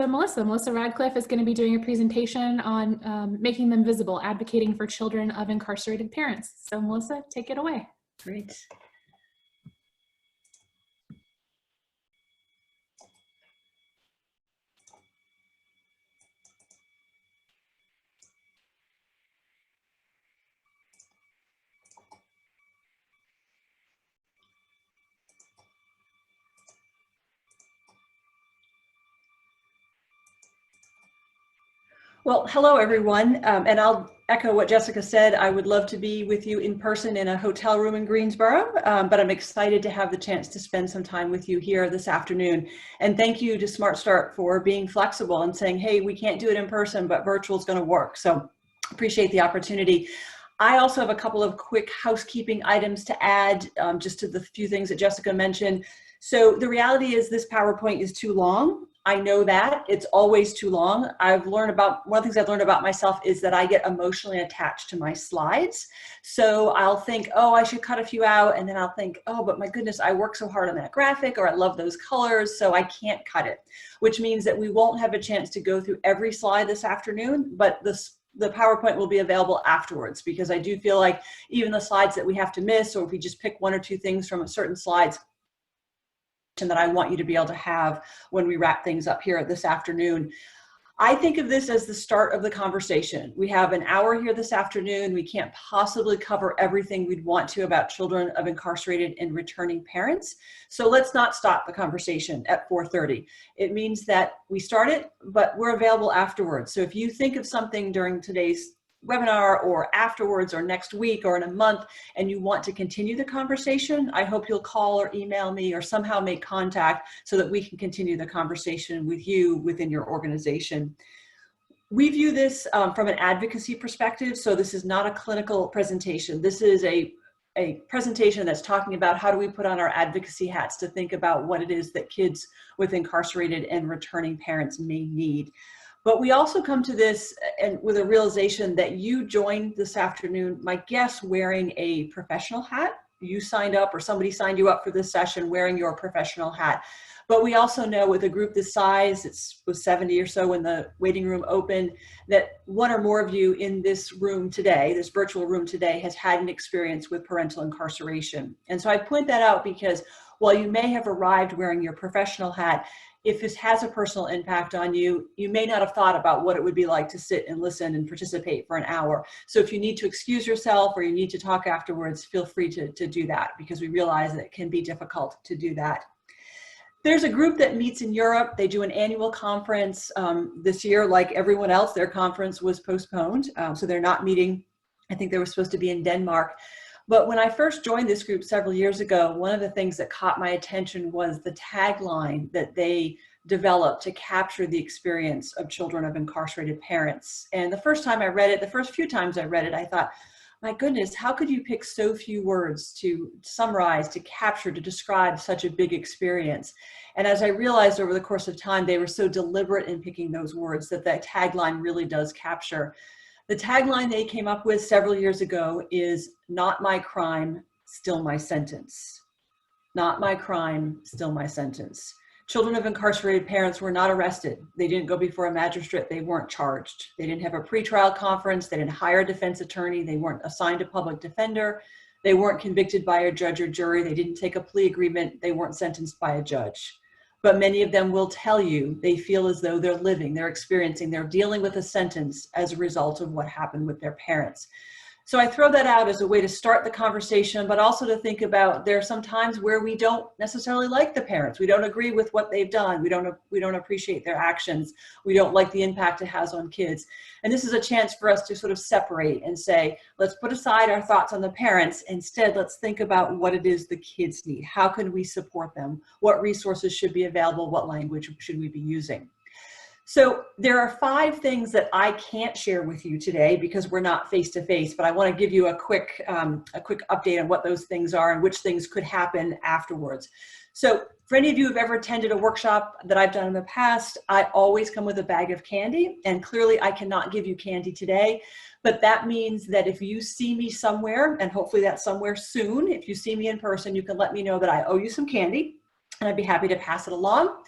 But Melissa Radcliff is going to be doing a presentation on making them visible, advocating for children of incarcerated parents. So Melissa, take it away. Great. Well, hello, everyone. And I'll echo what Jessica said. I would love to be with you in person in a hotel room in Greensboro, but I'm excited to have the chance to spend some time with you here this afternoon. And thank you to Smart Start for being flexible and saying, hey, we can't do it in person, but virtual is going to work. So appreciate the opportunity. I also have a couple of quick housekeeping items to add just to the few things that Jessica mentioned. So the reality is this PowerPoint is too long. I know that it's always too long. one of the things I've learned about myself is that I get emotionally attached to my slides. So I'll think, oh, I should cut a few out. And then I'll think, oh, but my goodness, I worked so hard on that graphic, or I love those colors, so I can't cut it, which means that we won't have a chance to go through every slide this afternoon, but the PowerPoint will be available afterwards, because I do feel like even the slides that we have to miss, or if we just pick one or two things from certain slides, that I want you to be able to have when we wrap things up here this afternoon. I think of this as the start of the conversation. We have an hour here this afternoon. We can't possibly cover everything we'd want to about children of incarcerated and returning parents. So let's not stop the conversation at 4:30. It means that we start it, but we're available afterwards. So if you think of something during today's webinar or afterwards or next week or in a month and you want to continue the conversation, I hope you'll call or email me or somehow make contact so that we can continue the conversation with you within your organization. We view this from an advocacy perspective, so this is not a clinical presentation. This is a presentation that's talking about how do we put on our advocacy hats to think about what it is that kids with incarcerated and returning parents may need. But we also come to this and with a realization that you joined this afternoon, my guess, wearing a professional hat. You signed up or somebody signed you up for this session wearing your professional hat. But we also know with a group this size, it was 70 or so when the waiting room opened, that one or more of you in this room today, this virtual room today, has had an experience with parental incarceration. And so I point that out because while you may have arrived wearing your professional hat, if this has a personal impact on you, you may not have thought about what it would be like to sit and listen and participate for an hour. So if you need to excuse yourself or you need to talk afterwards, feel free to do that, because we realize that it can be difficult to do that. There's a group that meets in Europe. They do an annual conference. This year, like everyone else, their conference was postponed. So they're not meeting. I think they were supposed to be in Denmark. But when I first joined this group several years ago, one of the things that caught my attention was the tagline that they developed to capture the experience of children of incarcerated parents. And the first time I read it, the first few times I read it, I thought, my goodness, how could you pick so few words to summarize, to capture, to describe such a big experience? And as I realized over the course of time, they were so deliberate in picking those words that that tagline really does capture. The tagline they came up with several years ago is, "Not my crime, still my sentence." Not my crime, still my sentence. Children of incarcerated parents were not arrested. They didn't go before a magistrate. They weren't charged. They didn't have a pretrial conference. They didn't hire a defense attorney. They weren't assigned a public defender. They weren't convicted by a judge or jury. They didn't take a plea agreement. They weren't sentenced by a judge. But many of them will tell you they feel as though they're living, they're experiencing, they're dealing with a sentence as a result of what happened with their parents. So I throw that out as a way to start the conversation, but also to think about there are some times where we don't necessarily like the parents. We don't agree with what they've done. We don't appreciate their actions. We don't like the impact it has on kids. And this is a chance for us to sort of separate and say, let's put aside our thoughts on the parents. Instead, let's think about what it is the kids need. How can we support them? What resources should be available? What language should we be using? So there are 5 things that I can't share with you today because we're not face-to-face, but I want to give you a quick update on what those things are and which things could happen afterwards. So for any of you who've ever attended a workshop that I've done in the past, I always come with a bag of candy, and clearly I cannot give you candy today, but that means that if you see me somewhere, and hopefully that's somewhere soon, if you see me in person, you can let me know that I owe you some candy, and I'd be happy to pass it along.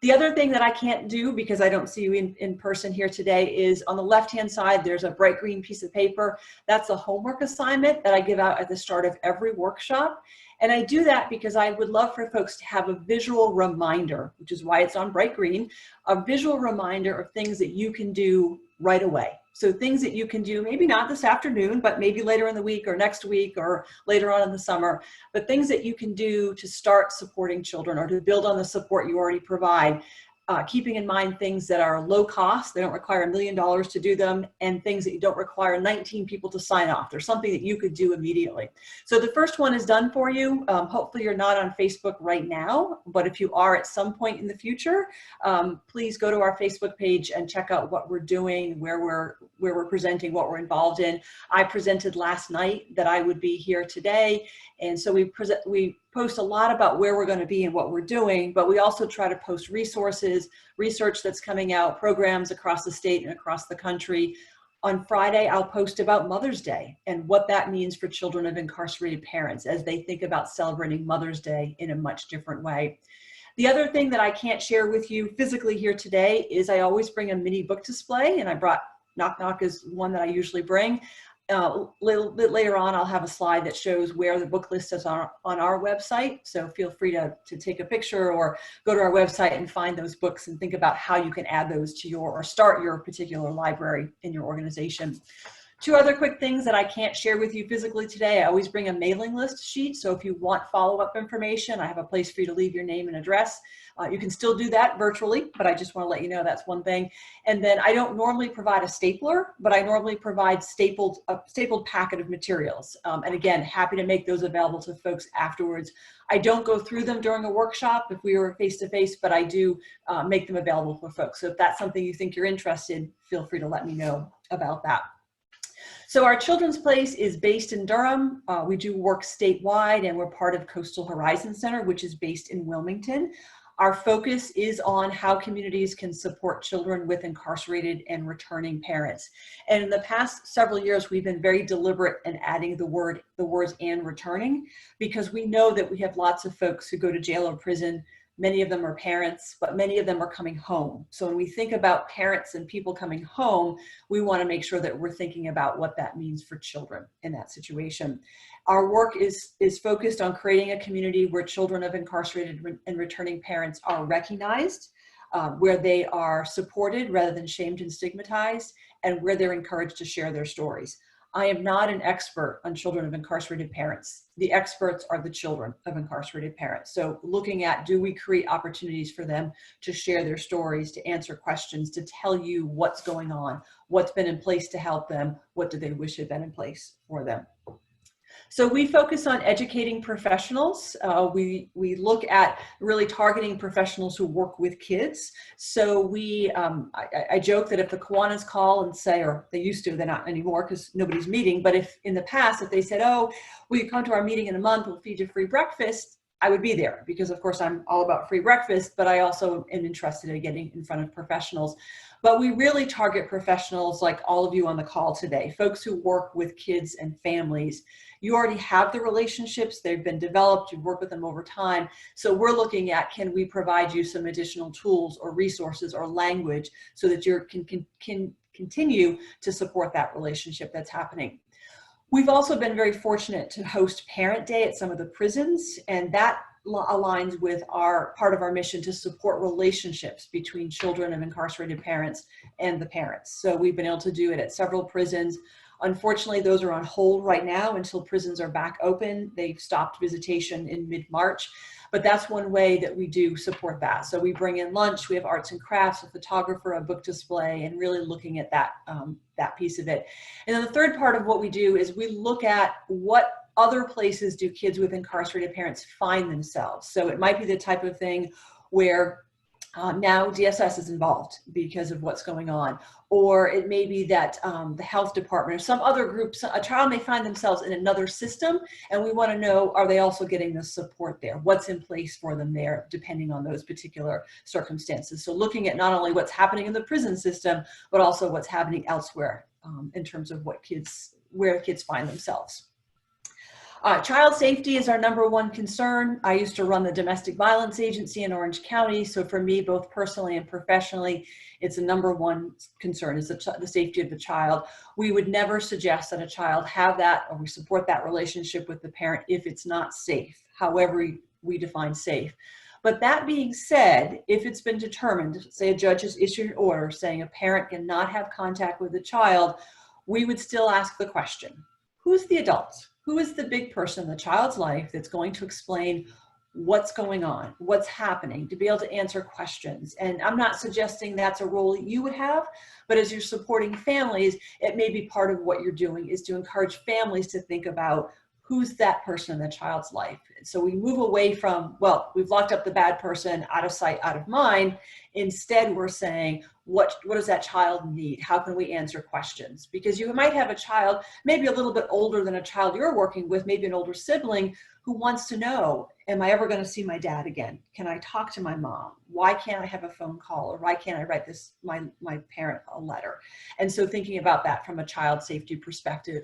The other thing that I can't do because I don't see you in person here today is on the left-hand side, there's a bright green piece of paper. That's a homework assignment that I give out at the start of every workshop. And I do that because I would love for folks to have a visual reminder, which is why it's on bright green, a visual reminder of things that you can do right away. So things that you can do, maybe not this afternoon, but maybe later in the week or next week or later on in the summer, but things that you can do to start supporting children or to build on the support you already provide. Keeping in mind things that are low cost, they don't require $1 million to do them, and things that you don't require 19 people to sign off. There's something that you could do immediately. So the first one is done for you. Hopefully you're not on Facebook right now, but if you are at some point in the future, please go to our Facebook page and check out what we're doing, where we're presenting, what we're involved in. I presented last night that I would be here today, and so we post a lot about where we're going to be and what we're doing, but we also try to post resources, research that's coming out, programs across the state and across the country. On Friday, I'll post about Mother's Day and what that means for children of incarcerated parents as they think about celebrating Mother's Day in a much different way. The other thing that I can't share with you physically here today is I always bring a mini book display, and I brought Knock Knock is one that I usually bring. A little bit later on, I'll have a slide that shows where the book list is on our website. So feel free to take a picture or go to our website and find those books and think about how you can add those to or start your particular library in your organization. Two other quick things that I can't share with you physically today. I always bring a mailing list sheet. So if you want follow-up information, I have a place for you to leave your name and address. You can still do that virtually, but I just want to let you know that's one thing. And then I don't normally provide a stapler, but I normally provide a stapled packet of materials. And again, happy to make those available to folks afterwards. I don't go through them during a workshop if we were face-to-face, but I do make them available for folks. So if that's something you think you're interested in, feel free to let me know about that. So our children's place is based in Durham. We do work statewide, and we're part of Coastal Horizon Center, which is based in Wilmington. Our focus is on how communities can support children with incarcerated and returning parents. And in the past several years, we've been very deliberate in adding the words "and returning," because we know that we have lots of folks who go to jail or prison. Many of them are parents, but many of them are coming home. So when we think about parents and people coming home, we want to make sure that we're thinking about what that means for children in that situation. Our work is focused on creating a community where children of incarcerated and returning parents are recognized, where they are supported rather than shamed and stigmatized, and where they're encouraged to share their stories. I am not an expert on children of incarcerated parents. The experts are the children of incarcerated parents. So looking at, do we create opportunities for them to share their stories, to answer questions, to tell you what's going on, what's been in place to help them, what do they wish had been in place for them. So we focus on educating professionals. We look at really targeting professionals who work with kids. So I joke that if the Kiwanis call and say, or they used to, they're not anymore because nobody's meeting, but if in the past, if they said, oh, will you come to our meeting in a month, we'll feed you free breakfast, I would be there because of course I'm all about free breakfast, but I also am interested in getting in front of professionals. But we really target professionals like all of you on the call today, folks who work with kids and families. You already have the relationships, they've been developed, you've worked with them over time. So we're looking at, can we provide you some additional tools or resources or language so that you can continue to support that relationship that's happening. We've also been very fortunate to host Parent Day at some of the prisons, and that aligns with part of our mission to support relationships between children of incarcerated parents and the parents. So we've been able to do it at several prisons. Unfortunately, those are on hold right now until prisons are back open. They've stopped visitation in mid-March, but that's one way that we do support that. So we bring in lunch, we have arts and crafts, a photographer, a book display, and really looking at that, that piece of it. And then the third part of what we do is we look at what other places do kids with incarcerated parents find themselves. So it might be the type of thing where now DSS is involved because of what's going on, or it may be that the health department or some other groups, a child may find themselves in another system, and we want to know, are they also getting the support there? What's in place for them there, depending on those particular circumstances? So looking at not only what's happening in the prison system, but also what's happening elsewhere in terms of where kids find themselves. Child safety is our #1 concern. I used to run the domestic violence agency in Orange County. So for me, both personally and professionally, it's a #1 concern is the safety of the child. We would never suggest that a child have that, or we support that relationship with the parent if it's not safe, however we define safe. But that being said, if it's been determined, say a judge has issued an order saying a parent cannot have contact with the child, we would still ask the question, who's the adult? Who is the big person in the child's life that's going to explain what's going on, what's happening, to be able to answer questions? And I'm not suggesting that's a role that you would have, but as you're supporting families, it may be part of what you're doing is to encourage families to think about who's that person in the child's life. So we move away from, well, we've locked up the bad person, out of sight, out of mind. Instead, we're saying, what does that child need? How can we answer questions? Because you might have a child, maybe a little bit older than a child you're working with, maybe an older sibling who wants to know, am I ever going to see my dad again? Can I talk to my mom? Why can't I have a phone call? Or why can't I write my parent a letter? And so thinking about that from a child safety perspective.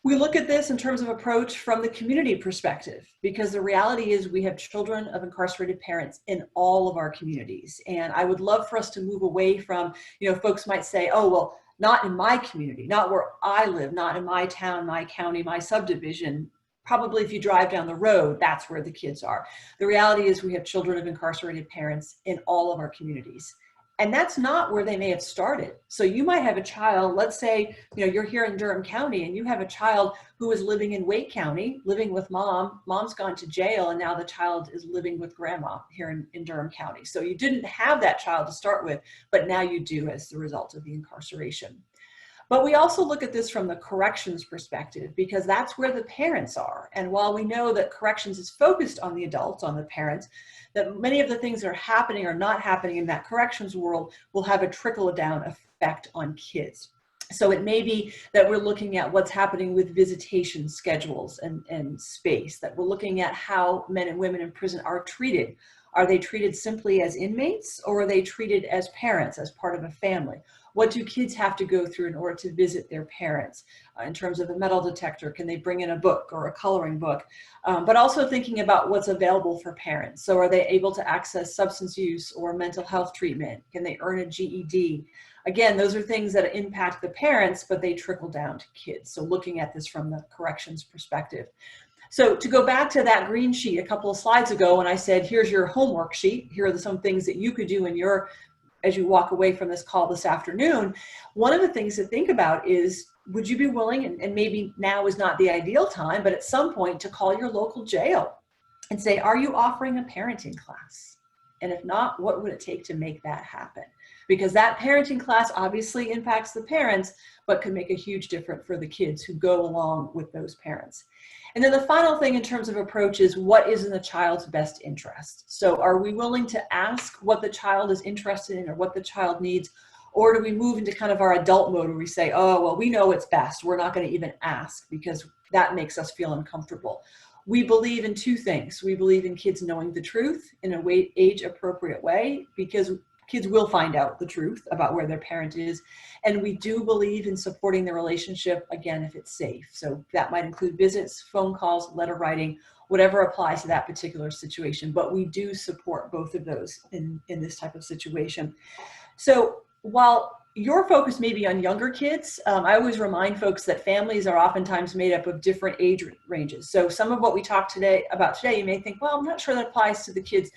We look at this in terms of approach from the community perspective, because the reality is we have children of incarcerated parents in all of our communities. And I would love for us to move away from, folks might say, oh, well, not in my community, not where I live, not in my town, my county, my subdivision. Probably if you drive down the road, that's where the kids are. The reality is we have children of incarcerated parents in all of our communities. And that's not where they may have started. So you might have a child, let's say, you're here in Durham County and you have a child who is living in Wake County, living with mom. Mom's gone to jail and now the child is living with grandma here in Durham County. So you didn't have that child to start with, but now you do as the result of the incarceration. But we also look at this from the corrections perspective, because that's where the parents are. And while we know that corrections is focused on the adults, on the parents, that many of the things that are happening or not happening in that corrections world will have a trickle-down effect on kids. So it may be that we're looking at what's happening with visitation schedules and space, that we're looking at how men and women in prison are treated. Are they treated simply as inmates, or are they treated as parents, as part of a family? What do kids have to go through in order to visit their parents? In terms of a metal detector, can they bring in a book or a coloring book? But also thinking about what's available for parents. So are they able to access substance use or mental health treatment? Can they earn a GED? Again, those are things that impact the parents, but they trickle down to kids. So looking at this from the corrections perspective. So to go back to that green sheet a couple of slides ago, when I said, here's your homework sheet, here are some things that you could do in as you walk away from this call this afternoon. One of the things to think about is, would you be willing, and maybe now is not the ideal time, but at some point to call your local jail and say, are you offering a parenting class? And if not, what would it take to make that happen? Because that parenting class obviously impacts the parents, but can make a huge difference for the kids who go along with those parents. And then the final thing in terms of approach is, what is in the child's best interest? So are we willing to ask what the child is interested in or what the child needs? Or do we move into kind of our adult mode where we say, oh, well, we know what's best. We're not going to even ask because that makes us feel uncomfortable. We believe in two things. We believe in kids knowing the truth in a age-appropriate way, because kids will find out the truth about where their parent is. And we do believe in supporting the relationship, again, if it's safe. So that might include visits, phone calls, letter writing, whatever applies to that particular situation. But we do support both of those in this type of situation. So while your focus may be on younger kids, I always remind folks that families are oftentimes made up of different age ranges. So some of what we talked about today, you may think, well, I'm not sure that applies to the kids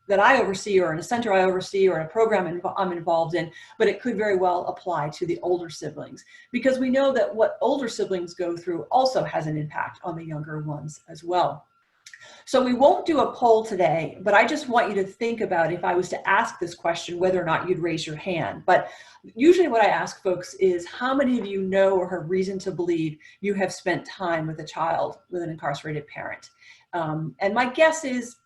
that I oversee, or in a center I oversee, or in a program I'm involved in, but it could very well apply to the older siblings, because we know that what older siblings go through also has an impact on the younger ones as well. So we won't do a poll today, but I just want you to think about, if I was to ask this question, whether or not you'd raise your hand. But usually what I ask folks is, how many of you know or have reason to believe you have spent time with a child with an incarcerated parent? And my guess is,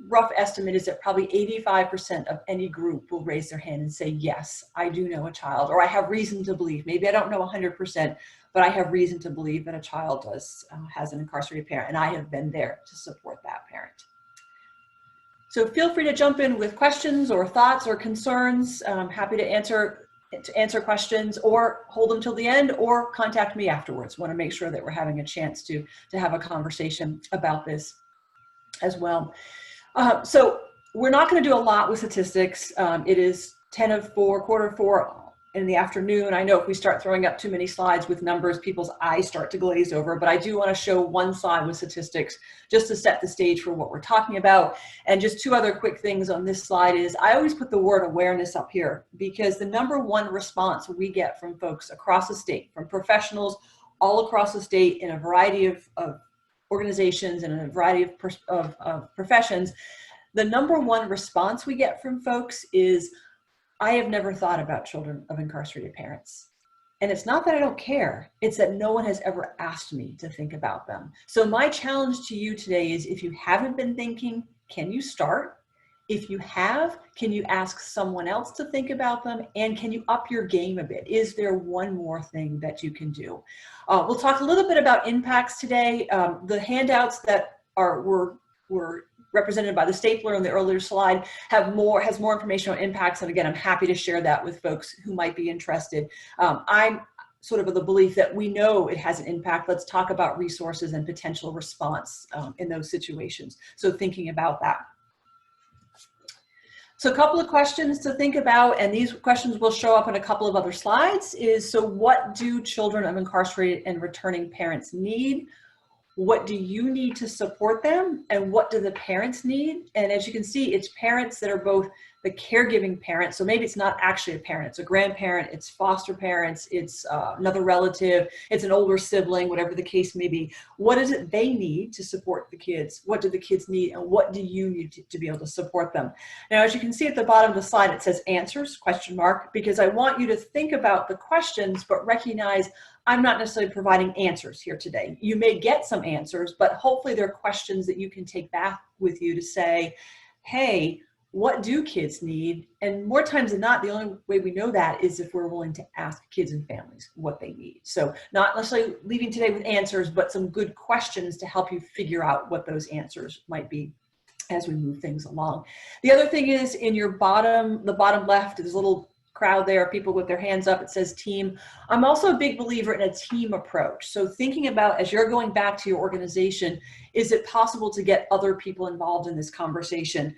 rough estimate is that probably 85% of any group will raise their hand and say, yes, I do know a child, or I have reason to believe. Maybe I don't know 100%, but I have reason to believe that a child has an incarcerated parent, and I have been there to support that parent. So feel free to jump in with questions or thoughts or concerns. I'm happy to answer to answer questions or hold them till the end or contact me afterwards. Want to make sure that we're having a chance to have a conversation about this as well. So we're not going to do a lot with statistics. It is 10 of 4, quarter of 4 in the afternoon. I know if we start throwing up too many slides with numbers, people's eyes start to glaze over, but I do want to show one slide with statistics just to set the stage for what we're talking about. And just 2 other quick things on this slide is I always put the word awareness up here because the #1 response we get from folks across the state, from professionals all across the state in a variety of organizations and in a variety of professions, the #1 response we get from folks is, I have never thought about children of incarcerated parents. And it's not that I don't care, it's that no one has ever asked me to think about them. So my challenge to you today is, if you haven't been thinking, can you start? If you have, can you ask someone else to think about them? And can you up your game a bit? Is there one more thing that you can do? We'll talk a little bit about impacts today. The handouts that were represented by the stapler in the earlier slide has more information on impacts. And again, I'm happy to share that with folks who might be interested. I'm sort of the belief that we know it has an impact. Let's talk about resources and potential response in those situations. So thinking about that. So a couple of questions to think about, and these questions will show up in a couple of other slides, is, so what do children of incarcerated and returning parents need? What do you need to support them? And what do the parents need? And as you can see, it's parents that are both the caregiving parents. So maybe it's not actually a parent, it's a grandparent, it's foster parents, it's another relative, it's an older sibling, whatever the case may be. What is it they need to support the kids? What do the kids need? And what do you need to be able to support them? Now, as you can see at the bottom of the slide, it says answers, ? Because I want you to think about the questions, but recognize I'm not necessarily providing answers here today. You may get some answers, but hopefully they're questions that you can take back with you to say, hey, what do kids need? And more times than not, the only way we know that is if we're willing to ask kids and families what they need. So not necessarily leaving today with answers, but some good questions to help you figure out what those answers might be as we move things along. The other thing is, in your the bottom left, there's a little crowd there, people with their hands up, it says team. I'm also a big believer in a team approach. So thinking about, as you're going back to your organization, is it possible to get other people involved in this conversation?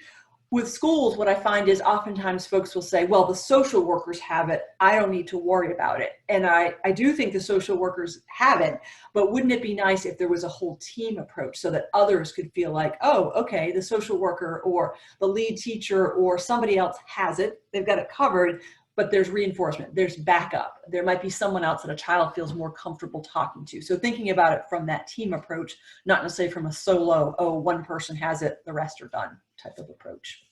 With schools, what I find is oftentimes folks will say, well, the social workers have it, I don't need to worry about it. And I do think the social workers have it, but wouldn't it be nice if there was a whole team approach so that others could feel like, oh, okay, the social worker or the lead teacher or somebody else has it, they've got it covered, but there's reinforcement, there's backup. There might be someone else that a child feels more comfortable talking to. So thinking about it from that team approach, not necessarily from a solo, oh, one person has it, the rest are done type of approach.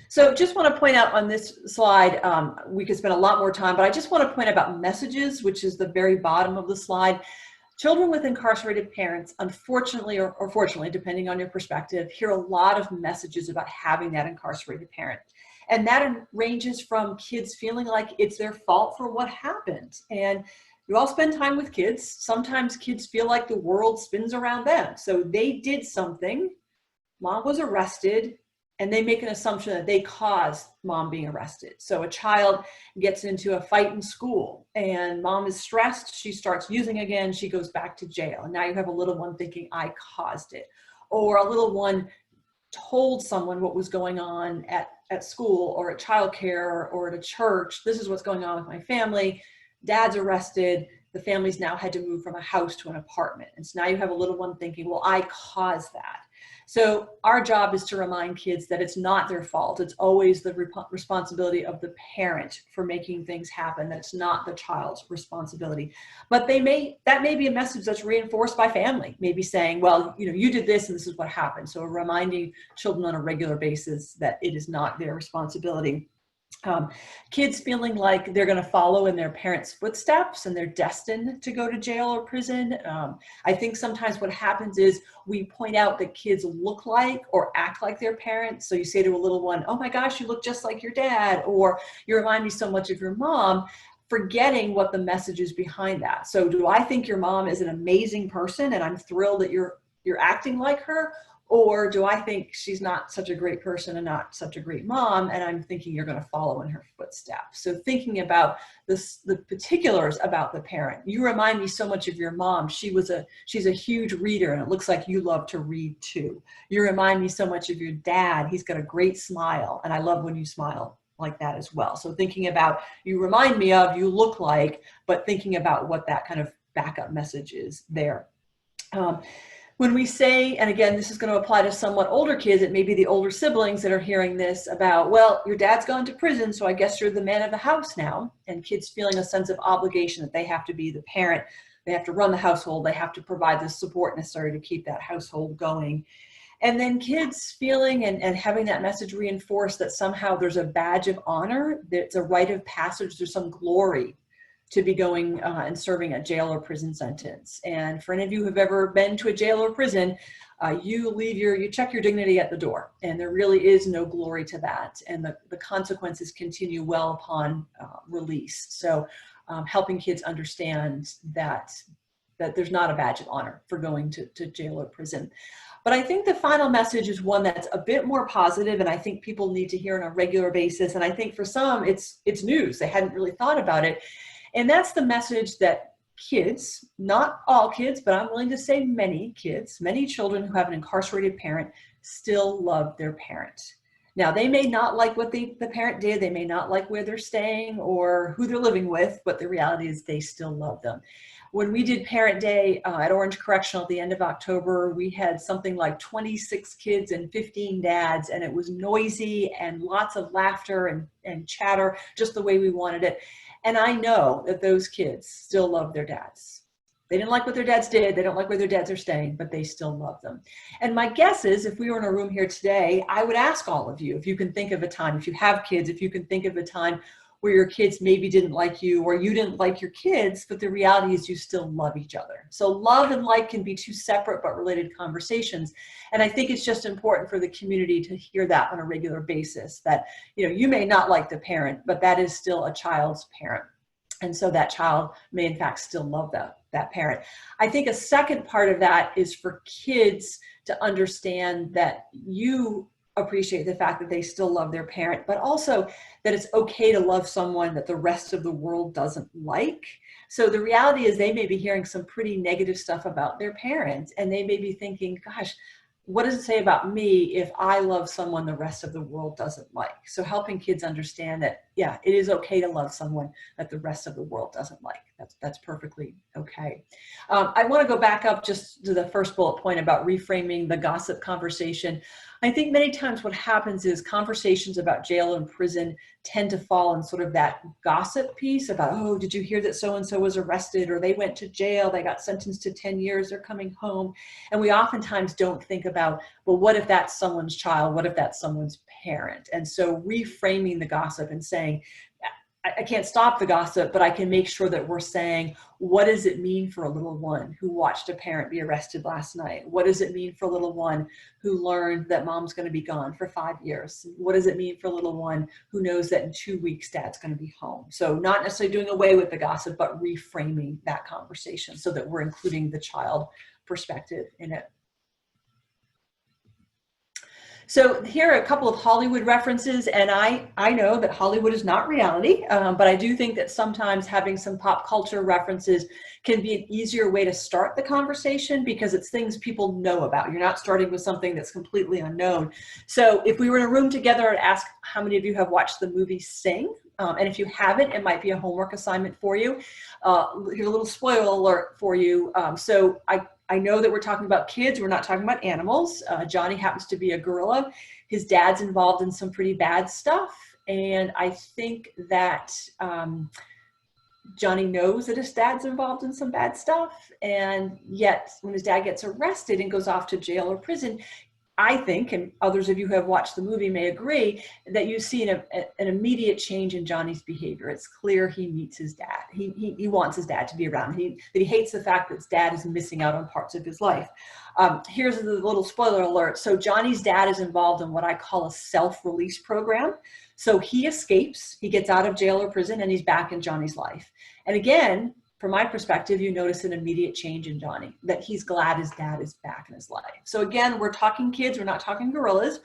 So just want to point out on this slide, we could spend a lot more time, but I just want to point about messages, which is the very bottom of the slide. Children with incarcerated parents, unfortunately, or fortunately, depending on your perspective, hear a lot of messages about having that incarcerated parent. And that ranges from kids feeling like it's their fault for what happened. And you all spend time with kids. Sometimes kids feel like the world spins around them. So they did something, mom was arrested, and they make an assumption that they caused mom being arrested. So a child gets into a fight in school and mom is stressed, she starts using again, she goes back to jail. And now you have a little one thinking, I caused it. Or a little one told someone what was going on at school or at childcare or at a church. This is what's going on with my family. Dad's arrested. The family's now had to move from a house to an apartment. And so now you have a little one thinking, well, I caused that. So our job is to remind kids that it's not their fault. It's always the responsibility of the parent for making things happen. That's not the child's responsibility. But that may be a message that's reinforced by family, maybe saying, well, you did this and this is what happened. So reminding children on a regular basis that it is not their responsibility. Kids feeling like they're going to follow in their parents' footsteps and they're destined to go to jail or prison. I think sometimes what happens is we point out that kids look like or act like their parents. So you say to a little one, oh my gosh, you look just like your dad, or you remind me so much of your mom, forgetting what the message is behind that. So do I think your mom is an amazing person and I'm thrilled that you're acting like her? Or do I think she's not such a great person and not such a great mom, and I'm thinking you're going to follow in her footsteps? So thinking about this, the particulars about the parent. You remind me so much of your mom. She's a huge reader, and it looks like you love to read too. You remind me so much of your dad. He's got a great smile, and I love when you smile like that as well. So thinking about, you remind me of, you look like, but thinking about what that kind of backup message is there. When we say, and again, this is going to apply to somewhat older kids, it may be the older siblings that are hearing this about, well, your dad's gone to prison, so I guess you're the man of the house now. And kids feeling a sense of obligation that they have to be the parent, they have to run the household, they have to provide the support necessary to keep that household going. And then kids feeling and having that message reinforced that somehow there's a badge of honor, that it's a rite of passage, there's some glory to be going and serving a jail or prison sentence. And for any of you who have ever been to a jail or prison, you check your dignity at the door, and there really is no glory to that. And the consequences continue well upon release. So helping kids understand that there's not a badge of honor for going to jail or prison. But I think the final message is one that's a bit more positive, and I think people need to hear on a regular basis. And I think for some, it's news. They hadn't really thought about it. And that's the message that kids, not all kids, but I'm willing to say many kids, many children who have an incarcerated parent still love their parent. Now, they may not like what the parent did. They may not like where they're staying or who they're living with, but the reality is they still love them. When we did Parent Day at Orange Correctional at the end of October, we had something like 26 kids and 15 dads, and it was noisy and lots of laughter and chatter, just the way we wanted it. And I know that those kids still love their dads. They didn't like what their dads did. They don't like where their dads are staying, but they still love them. And my guess is, if we were in a room here today, I would ask all of you, if you can think of a time, if you have kids, if you can think of a time where your kids maybe didn't like you or you didn't like your kids, but the reality is you still love each other. So love and like can be two separate but related conversations. And I think it's just important for the community to hear that on a regular basis, that, you know, you may not like the parent, but that is still a child's parent. And so that child may in fact still love that parent. I think a second part of that is for kids to understand that you appreciate the fact that they still love their parent, but also that it's okay to love someone that the rest of the world doesn't like. So the reality is they may be hearing some pretty negative stuff about their parents, and they may be thinking, gosh, what does it say about me if I love someone the rest of the world doesn't like? So helping kids understand that, yeah, it is okay to love someone that the rest of the world doesn't like. That's perfectly okay. I want to go back up just to the first bullet point about reframing the gossip conversation. I think many times what happens is conversations about jail and prison tend to fall in sort of that gossip piece about, oh, did you hear that so-and-so was arrested, or they went to jail, they got sentenced to 10 years, they're coming home. And we oftentimes don't think about, well, what if that's someone's child? What if that's someone's parent? And so reframing the gossip and saying, I can't stop the gossip, but I can make sure that we're saying, what does it mean for a little one who watched a parent be arrested last night? What does it mean for a little one who learned that mom's going to be gone for 5 years? What does it mean for a little one who knows that in 2 weeks dad's going to be home? So not necessarily doing away with the gossip, but reframing that conversation so that we're including the child perspective in it. So here are a couple of Hollywood references, and I know that Hollywood is not reality, but I do think that sometimes having some pop culture references can be an easier way to start the conversation because it's things people know about. You're not starting with something that's completely unknown. So if we were in a room together, I'd ask how many of you have watched the movie Sing? And if you haven't, it might be a homework assignment for you. Here's a little spoiler alert for you. So I know that we're talking about kids. We're not talking about animals. Johnny happens to be a gorilla. His dad's involved in some pretty bad stuff. And I think that Johnny knows that his dad's involved in some bad stuff. And yet when his dad gets arrested and goes off to jail or prison, I think, and others of you who have watched the movie may agree, that you see an immediate change in Johnny's behavior. It's clear he meets his dad. He wants his dad to be around. That he hates the fact that his dad is missing out on parts of his life. Here's the little spoiler alert. So Johnny's dad is involved in what I call a self-release program. So he escapes, he gets out of jail or prison, and he's back in Johnny's life. And again, from my perspective, you notice an immediate change in Johnny, that he's glad his dad is back in his life. So again, we're talking kids, we're not talking gorillas,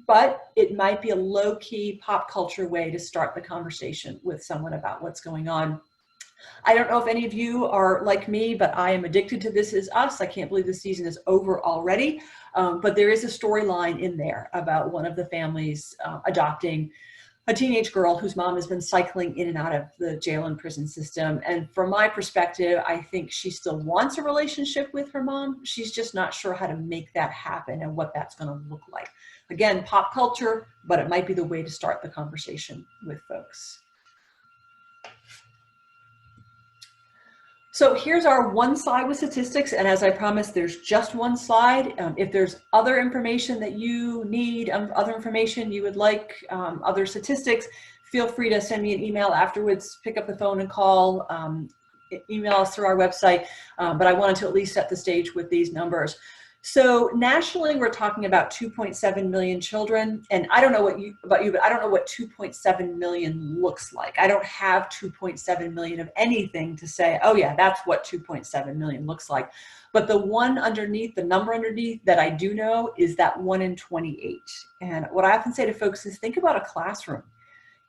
but it might be a low-key pop culture way to start the conversation with someone about what's going on. I don't know if any of you are like me, but I am addicted to This Is Us. I can't believe the season is over already. But there is a storyline in there about one of the families adopting a teenage girl whose mom has been cycling in and out of the jail and prison system. And from my perspective, I think she still wants a relationship with her mom. She's just not sure how to make that happen and what that's going to look like. Again, pop culture, but it might be the way to start the conversation with folks. So here's our one slide with statistics. And as I promised, there's just one slide. If there's other information that you need, other information you would like, other statistics, feel free to send me an email afterwards, pick up the phone and call, email us through our website. But I wanted to at least set the stage with these numbers. So nationally, we're talking about 2.7 million children. And I don't know about you, but I don't know what 2.7 million looks like. I don't have 2.7 million of anything to say, oh yeah, that's what 2.7 million looks like. But the one underneath, the number underneath that I do know is that 1 in 28. And what I often say to folks is think about a classroom.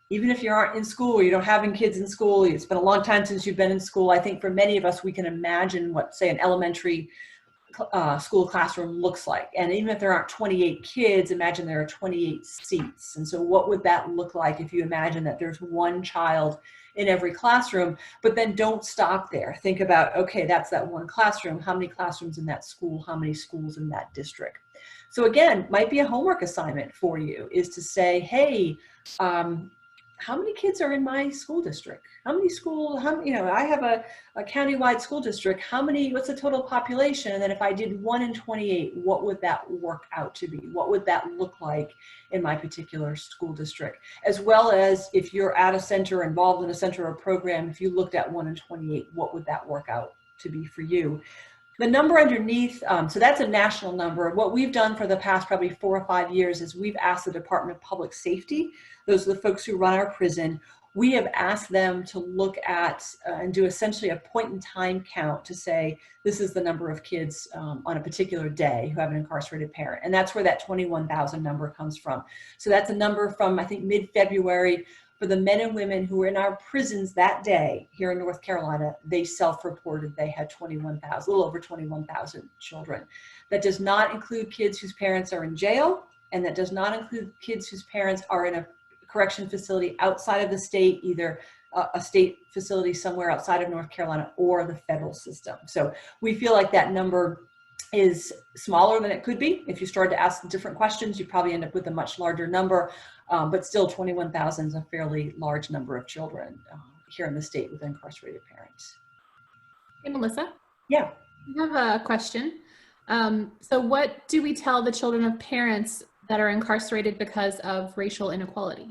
Even if you aren't in school or you don't have any kids in school, it's been a long time since you've been in school. I think for many of us, we can imagine what, say, an elementary school classroom looks like. And even if there aren't 28 kids, imagine there are 28 seats. And so what would that look like if you imagine that there's one child in every classroom, but then don't stop there. Think about, okay, that's that one classroom. How many classrooms in that school? How many schools in that district? So again, might be a homework assignment for you is to say, hey, how many kids are in my school district? How many I have a county-wide school district. What's the total population? And then if I did 1 in 28, what would that work out to be? What would that look like in my particular school district? As well as if you're at a center, involved in a center or program, if you looked at 1 in 28, what would that work out to be for you? The number underneath, so that's a national number. What we've done for the past probably 4 or 5 years is we've asked the Department of Public Safety, those are the folks who run our prison, we have asked them to look at and do essentially a point in time count to say, this is the number of kids on a particular day who have an incarcerated parent. And that's where that 21,000 number comes from. So that's a number from, I think, mid-February. For the men and women who were in our prisons that day here in North Carolina, they self-reported they had 21,000, a little over 21,000 children. That does not include kids whose parents are in jail, and that does not include kids whose parents are in a correction facility outside of the state, either a state facility somewhere outside of North Carolina or the federal system. So we feel like that number is smaller than it could be. If you start to ask different questions, you probably end up with a much larger number, but still 21,000 is a fairly large number of children here in the state with incarcerated parents. Hey, Melissa. Yeah. I have a question. So what do we tell the children of parents that are incarcerated because of racial inequality?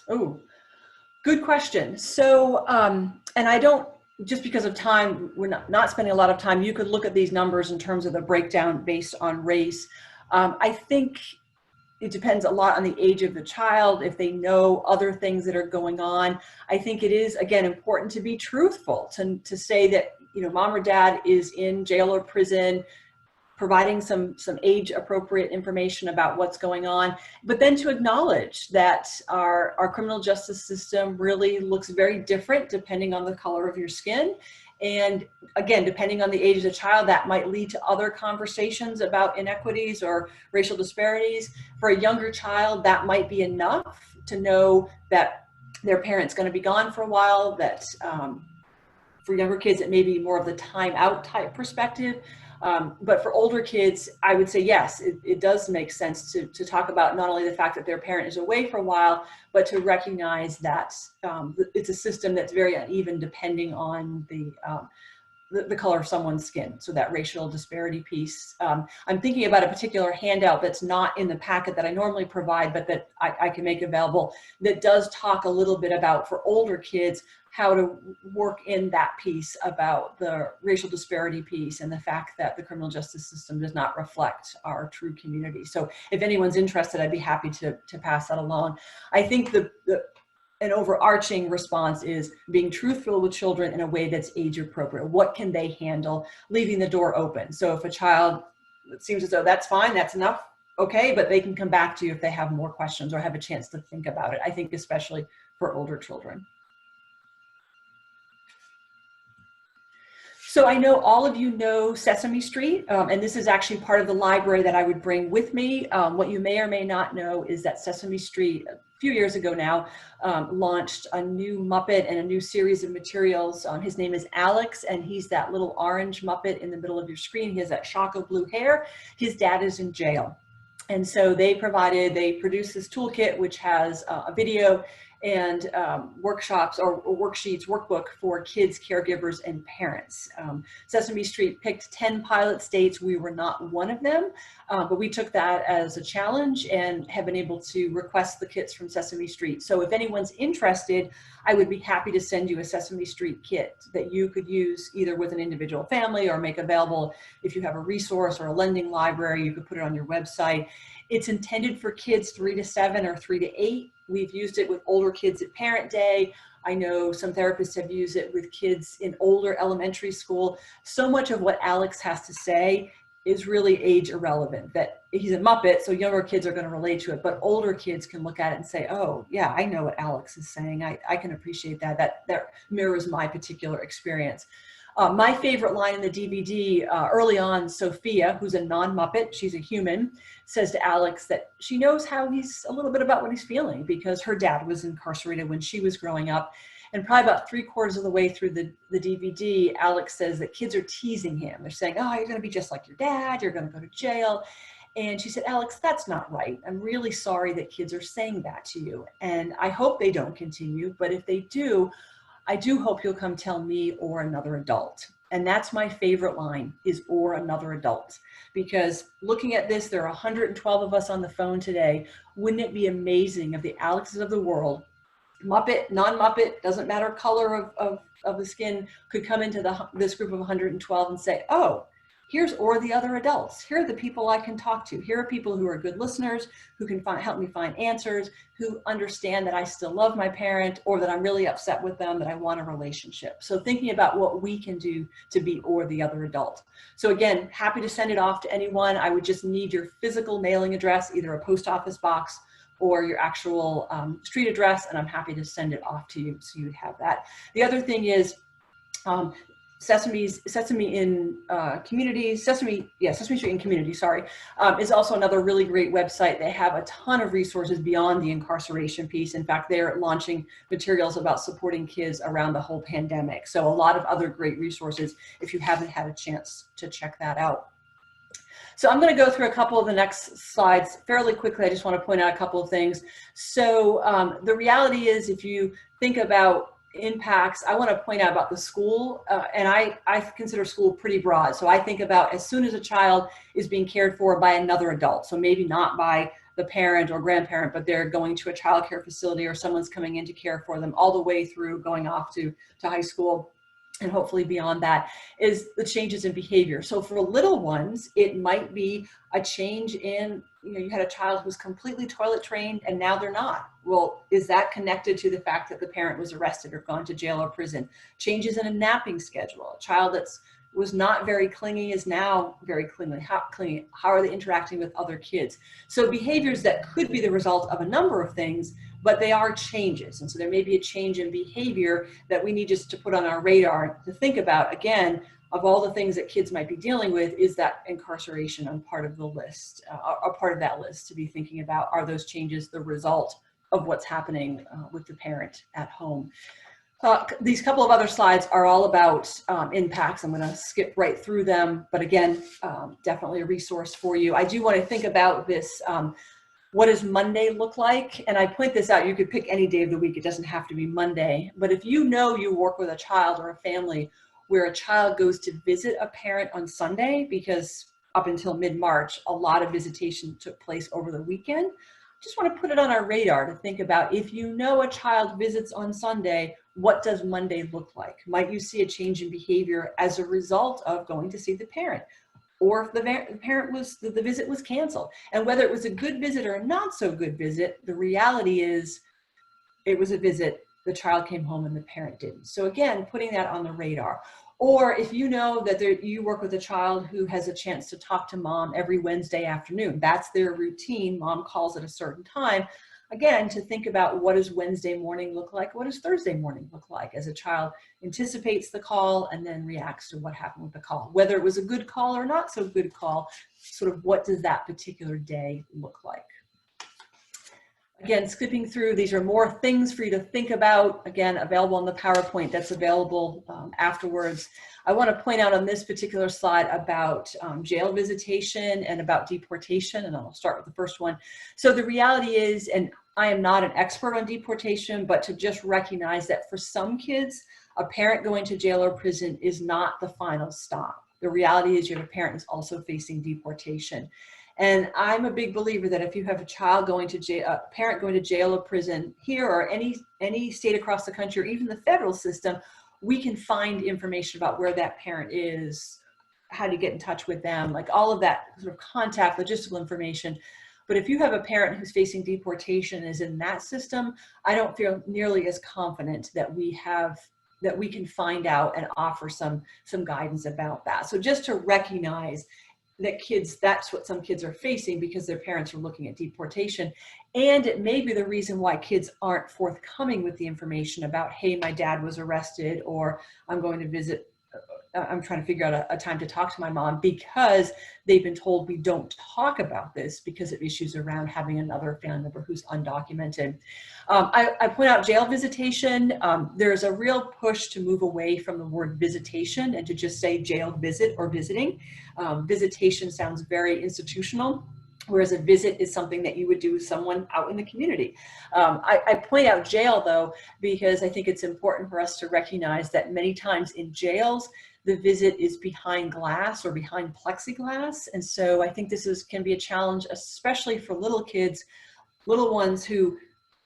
Oh, good question. So, and I don't, just because of time, we're not spending a lot of time. You could look at these numbers in terms of the breakdown based on race. I think it depends a lot on the age of the child, if they know other things that are going on. I think it is, again, important to be truthful, to say that, mom or dad is in jail or prison, providing some age appropriate information about what's going on, but then to acknowledge that our criminal justice system really looks very different depending on the color of your skin. And again, depending on the age of the child, that might lead to other conversations about inequities or racial disparities. For a younger child, that might be enough to know that their parent's going to be gone for a while, that for younger kids, it may be more of the time out type perspective. But for older kids, I would say, yes, it does make sense to talk about not only the fact that their parent is away for a while, but to recognize that it's a system that's very uneven depending on the color of someone's skin. So that racial disparity piece. I'm thinking about a particular handout that's not in the packet that I normally provide, but that I can make available, that does talk a little bit about, for older kids, how to work in that piece about the racial disparity piece and the fact that the criminal justice system does not reflect our true community. So if anyone's interested, I'd be happy to pass that along. I think an overarching response is being truthful with children in a way that's age appropriate. What can they handle? Leaving the door open. So if a child, it seems as though that's fine, that's enough, okay, but they can come back to you if they have more questions or have a chance to think about it. I think especially for older children. So I know all of you know Sesame Street, and this is actually part of the library that I would bring with me. What you may or may not know is that Sesame Street, a few years ago now, launched a new Muppet and a new series of materials. His name is Alex, and he's that little orange Muppet in the middle of your screen. He has that shock of blue hair. His dad is in jail. And so they produced this toolkit, which has a video and workshops or worksheets, workbook for kids, caregivers, and parents. Sesame Street picked 10 pilot states. We were not one of them, but we took that as a challenge and have been able to request the kits from Sesame Street. So if anyone's interested, I would be happy to send you a Sesame Street kit that you could use either with an individual family or make available if you have a resource or a lending library. You could put it on your website. It's intended for kids 3 to 7 or 3 to 8. We've used it with older kids at Parent Day. I know some therapists have used it with kids in older elementary school. So much of what Alex has to say is really age irrelevant, that he's a Muppet, so younger kids are going to relate to it, but older kids can look at it and say, oh yeah, I know what Alex is saying. I can appreciate that. That mirrors my particular experience. My favorite line in the DVD, early on, Sophia, who's a non-Muppet, she's a human, says to Alex that she knows how he's a little bit about what he's feeling because her dad was incarcerated when she was growing up. And probably about 3/4 of the way through the DVD, Alex says that kids are teasing him. They're saying, oh, you're going to be just like your dad. You're going to go to jail. And she said, Alex, that's not right. I'm really sorry that kids are saying that to you. And I hope they don't continue. But if they do, I do hope you'll come tell me or another adult. And that's my favorite line, is or another adult. Because looking at this, there are 112 of us on the phone today. Wouldn't it be amazing if the Alexes of the world, Muppet, non-Muppet, doesn't matter color of the skin, could come into this group of 112 and say, oh, here's or the other adults. Here are the people I can talk to. Here are people who are good listeners, who can help me find answers, who understand that I still love my parent or that I'm really upset with them, that I want a relationship. So thinking about what we can do to be or the other adult. So again, happy to send it off to anyone. I would just need your physical mailing address, either a post office box or your actual street address, and I'm happy to send it off to you so you have that. The other thing is, Sesame Street in Community, is also another really great website. They have a ton of resources beyond the incarceration piece. In fact, they're launching materials about supporting kids around the whole pandemic. So a lot of other great resources if you haven't had a chance to check that out. So I'm going to go through a couple of the next slides fairly quickly. I just want to point out a couple of things. So the reality is, if you think about impacts, I want to point out about the school, and I consider school pretty broad. So I think about as soon as a child is being cared for by another adult, so maybe not by the parent or grandparent, but they're going to a child care facility or someone's coming in to care for them, all the way through going off to high school and hopefully beyond that, is the changes in behavior. So for little ones, it might be a change in, you had a child who's completely toilet trained and now they're not. Well, is that connected to the fact that the parent was arrested or gone to jail or prison? Changes in a napping schedule. A child that was not very clingy is now very clingy. How are they interacting with other kids? So behaviors that could be the result of a number of things, but they are changes. And so there may be a change in behavior that we need just to put on our radar to think about. Again, of all the things that kids might be dealing with, is that incarceration on part of the list, a part of that list to be thinking about? Are those changes the result of what's happening with the parent at home? These couple of other slides are all about impacts. I'm going to skip right through them, but again, definitely a resource for you. I do want to think about this. What does Monday look like? And I point this out, you could pick any day of the week. It doesn't have to be Monday. But if you know you work with a child or a family where a child goes to visit a parent on Sunday, because up until mid-March, a lot of visitation took place over the weekend, just want to put it on our radar to think about, if you know a child visits on Sunday, what does Monday look like? Might you see a change in behavior as a result of going to see the parent? Or if the visit was canceled, and whether it was a good visit or a not so good visit, the reality is it was a visit, the child came home and the parent didn't. So again, putting that on the radar. Or if you know that you work with a child who has a chance to talk to mom every Wednesday afternoon, that's their routine, mom calls at a certain time. Again, to think about, what does Wednesday morning look like? What does Thursday morning look like, as a child anticipates the call and then reacts to what happened with the call, whether it was a good call or not so good call, sort of what does that particular day look like? Again, skipping through, these are more things for you to think about, again, available on the PowerPoint that's available afterwards. I want to point out on this particular slide about jail visitation and about deportation, and I'll start with the first one. So the reality is, and I am not an expert on deportation, but to just recognize that for some kids, a parent going to jail or prison is not the final stop. The reality is you have a parent who's also facing deportation. And I'm a big believer that if you have a child going to jail, a parent going to jail or prison here, or any state across the country, or even the federal system, we can find information about where that parent is, how to get in touch with them, like all of that sort of contact, logistical information. But if you have a parent who's facing deportation and is in that system, I don't feel nearly as confident that we can find out and offer some guidance about that. So just to recognize that kids, that's what some kids are facing because their parents are looking at deportation. And it may be the reason why kids aren't forthcoming with the information about, hey, my dad was arrested, or I'm going to visit, I'm trying to figure out a time to talk to my mom, because they've been told we don't talk about this because of issues around having another family member who's undocumented. I point out jail visitation. There's a real push to move away from the word visitation and to just say jail visit or visiting. Visitation sounds very institutional, whereas a visit is something that you would do with someone out in the community. I point out jail, though, because I think it's important for us to recognize that many times in jails, the visit is behind glass or behind plexiglass. And so I think this can be a challenge, especially for little kids, little ones who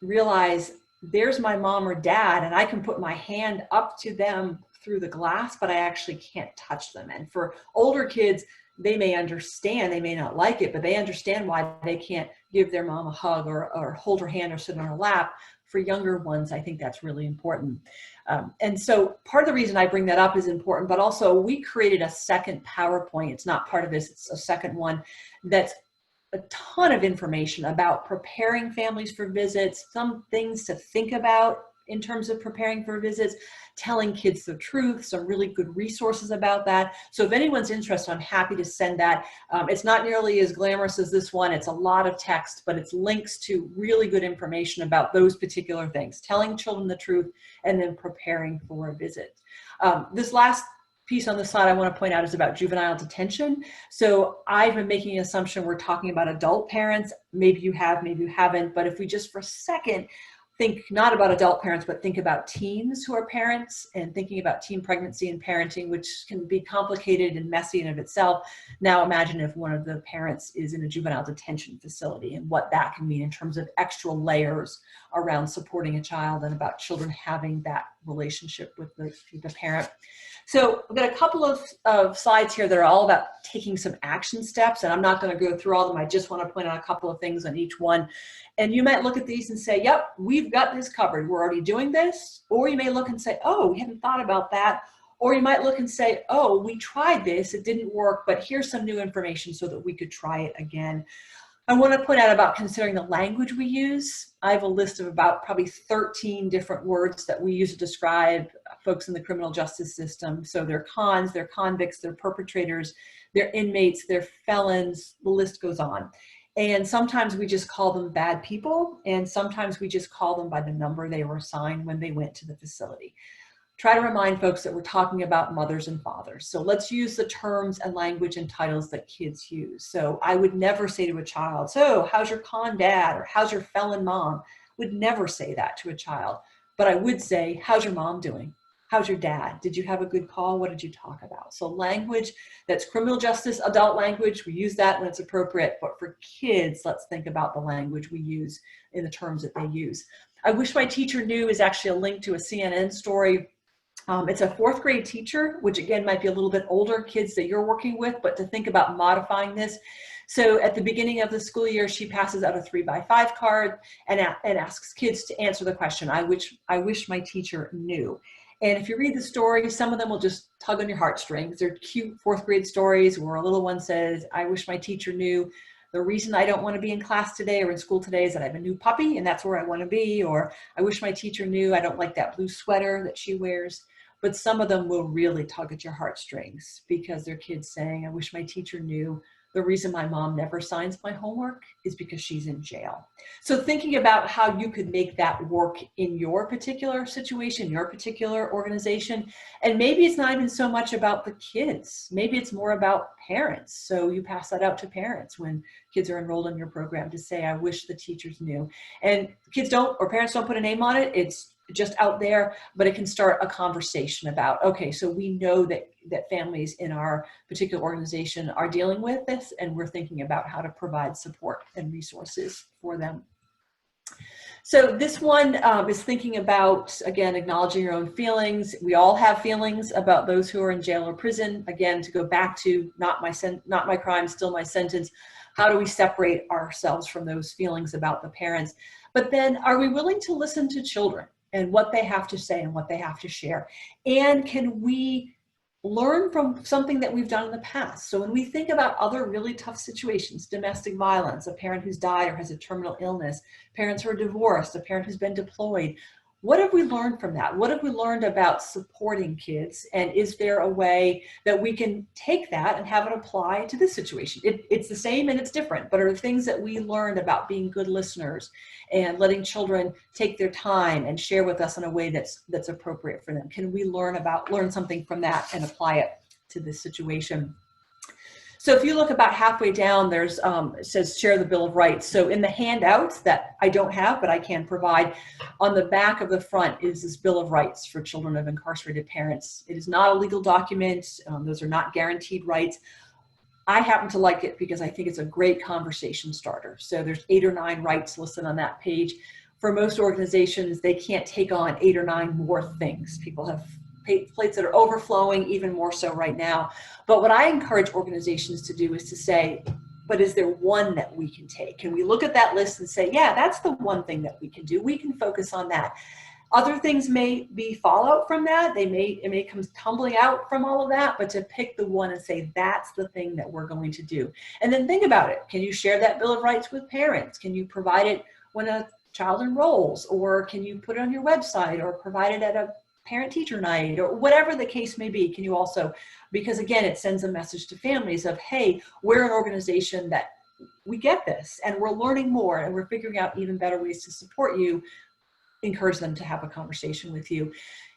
realize there's my mom or dad, and I can put my hand up to them through the glass, but I actually can't touch them. And for older kids, they may understand, they may not like it, but they understand why they can't give their mom a hug or hold her hand or sit on her lap. For younger ones, I think that's really important. And so part of the reason I bring that up is important, but also we created a second PowerPoint. It's not part of this, it's a second one that's a ton of information about preparing families for visits, some things to think about in terms of preparing for visits, telling kids the truth, some really good resources about that. So if anyone's interested, I'm happy to send that. It's not nearly as glamorous as this one. It's a lot of text, but it's links to really good information about those particular things, telling children the truth and then preparing for a visit. This last piece on the slide I want to point out is about juvenile detention. So I've been making an assumption we're talking about adult parents. Maybe you have, maybe you haven't, but if we just for a second think not about adult parents, but think about teens who are parents, and thinking about teen pregnancy and parenting, which can be complicated and messy in of itself. Now imagine if one of the parents is in a juvenile detention facility and what that can mean in terms of extra layers around supporting a child and about children having that relationship with the parent. So I've got a couple of slides here that are all about taking some action steps, and I'm not going to go through all of them. I just want to point out a couple of things on each one. And you might look at these and say, yep, we've got this covered. We're already doing this. Or you may look and say, oh, we hadn't thought about that. Or you might look and say, oh, we tried this, it didn't work, but here's some new information so that we could try it again. I want to point out about considering the language we use. I have a list of about probably 13 different words that we use to describe folks in the criminal justice system. So they're cons, they're convicts, they're perpetrators, they're inmates, they're felons, the list goes on. And sometimes we just call them bad people, and sometimes we just call them by the number they were assigned when they went to the facility. Try to remind folks that we're talking about mothers and fathers. So let's use the terms and language and titles that kids use. So I would never say to a child, so how's your con dad, or how's your felon mom? Would never say that to a child. But I would say, how's your mom doing? How's your dad? Did you have a good call? What did you talk about? So language that's criminal justice, adult language, we use that when it's appropriate. But for kids, let's think about the language we use in the terms that they use. I wish my teacher knew is actually a link to a CNN story. It's a 4th grade teacher, which again might be a little bit older kids that you're working with, but to think about modifying this. So at the beginning of the school year, she passes out a 3x5 card and asks kids to answer the question, I wish my teacher knew. And if you read the story, some of them will just tug on your heartstrings. They're cute 4th grade stories where a little one says, I wish my teacher knew the reason I don't want to be in class today or in school today is that I have a new puppy and that's where I want to be. Or I wish my teacher knew I don't like that blue sweater that she wears. But some of them will really tug at your heartstrings because they're kids saying, I wish my teacher knew the reason my mom never signs my homework is because she's in jail. So thinking about how you could make that work in your particular situation, your particular organization, and maybe it's not even so much about the kids. Maybe it's more about parents. So you pass that out to parents when kids are enrolled in your program to say, I wish the teachers knew. And kids don't, or parents don't put a name on it. It's just out there, but it can start a conversation about, okay, so we know that families in our particular organization are dealing with this, and we're thinking about how to provide support and resources for them. So this one is thinking about, again, acknowledging your own feelings. We all have feelings about those who are in jail or prison. Again, to go back to not my crime, still my sentence. How do we separate ourselves from those feelings about the parents? But then are we willing to listen to children and what they have to say and what they have to share? And can we learn from something that we've done in the past? So when we think about other really tough situations, domestic violence, a parent who's died or has a terminal illness, parents who are divorced, a parent who's been deployed, what have we learned from that? What have we learned about supporting kids? And is there a way that we can take that and have it apply to this situation? It's the same and it's different, but are there things that we learned about being good listeners and letting children take their time and share with us in a way that's appropriate for them? Can we learn something from that and apply it to this situation? So if you look about halfway down, there's it says share the Bill of Rights. So in the handouts that I don't have, but I can provide, on the back of the front is this Bill of Rights for children of incarcerated parents. It is not a legal document. Those are not guaranteed rights. I happen to like it because I think it's a great conversation starter. So there's 8 or 9 rights listed on that page. For most organizations, they can't take on 8 or 9 more things. People have plates that are overflowing, even more so right now. But what I encourage organizations to do is to say, but is there one that we can take? Can we look at that list and say, yeah, that's the one thing that we can do. We can focus on that. Other things may be fallout from that. It may come tumbling out from all of that, but to pick the one and say, that's the thing that we're going to do. And then think about it. Can you share that Bill of Rights with parents? Can you provide it when a child enrolls? Or can you put it on your website or provide it at a parent-teacher night or whatever the case may be? Can you also, because again, it sends a message to families of, hey, we're an organization that we get this and we're learning more and we're figuring out even better ways to support you. Encourage them to have a conversation with you,